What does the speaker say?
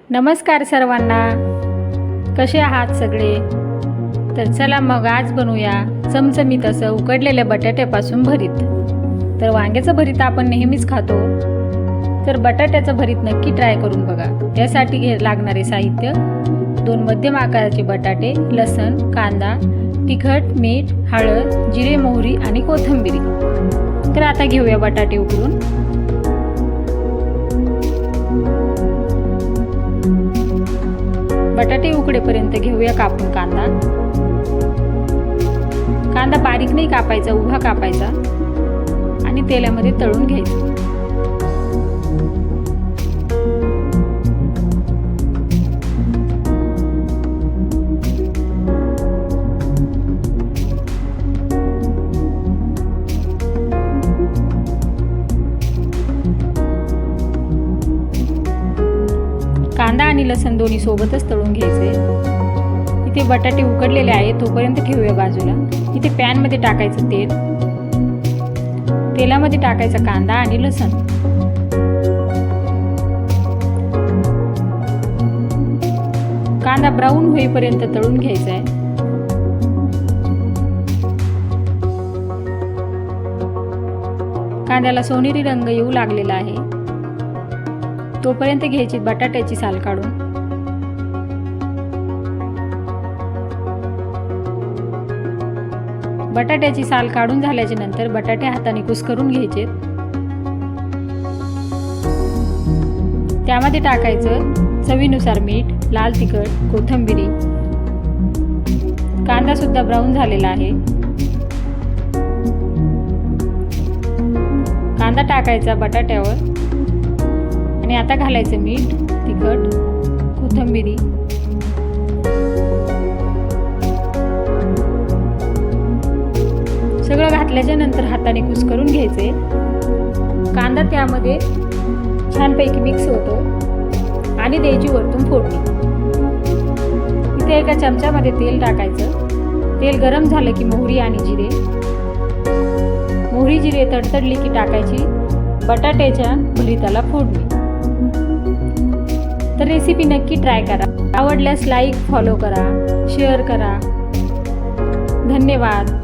नमस्कार सर्वांना, कसे आहात सगळे? तर चला मग आज बनवूया चमचमीत असं उकडलेल्या बटाट्यापासून भरीत. तर वांग्याचं भरीत आपण नेहमीच खातो, तर बटाट्याचं भरीत नक्की ट्राय करून बघा. त्यासाठी लागणारे साहित्य: 2 मध्यम आकाराचे बटाटे, लसूण, कांदा, तिखट, मीठ, हळद, जिरे, मोहरी आणि कोथिंबीर. तर आता घेऊया बटाटे उकडून. बटाटे उकडेपर्यंत घेऊया कापून कांदा. कांदा बारीक नाही कापायचा, उभा कापायचा आणि तेलामध्ये तळून घ्यायचा. कांदा आणि लसूण दोन्ही सोबतच तळून घ्यायचे. इथे बटाटे उकडलेले आहेत, तोपर्यंत ठेवूया बाजूला. इथे पॅनमध्ये टाकायचं तेल, तेलामध्ये टाकायचा कांदा आणि लसूण. कांदा ब्राऊन होईपर्यंत तळून घ्यायचा आहे. कांद्याला सोनेरी रंग येऊ लागलेला आहे, तोपर्यंत घ्यायची बटाट्याची साल काढून. बटाट्याची साल काढून झाल्याच्या नंतर बटाटे हाताने कुस्करून घ्यायचे. त्यामध्ये टाकायचं चवीनुसार मीठ, लाल तिखट, कोथिंबीर. कांदा सुद्धा ब्राऊन झालेला आहे. कांदा टाकायचा बटाट्यावर आणि आता घालायचं मीठ, तिखट, कोथिंबीर. सगळं घातल्याच्या नंतर हाताने कुस्करून घ्यायचे. कांदा त्यामध्ये छानपैकी मिक्स होतो आणि द्यायची वरतून फोडणी. इथे एका चमच्यामध्ये तेल टाकायचं. तेल गरम झालं की मोहरी आणि जिरे. मोहरी जिरे तडतडली की टाकायची बटाट्याच्या भरीताला फोडणी. तर रेसिपी नक्की ट्राय करा. आवडल्यास लाईक, फॉलो करा, शेअर करा. धन्यवाद.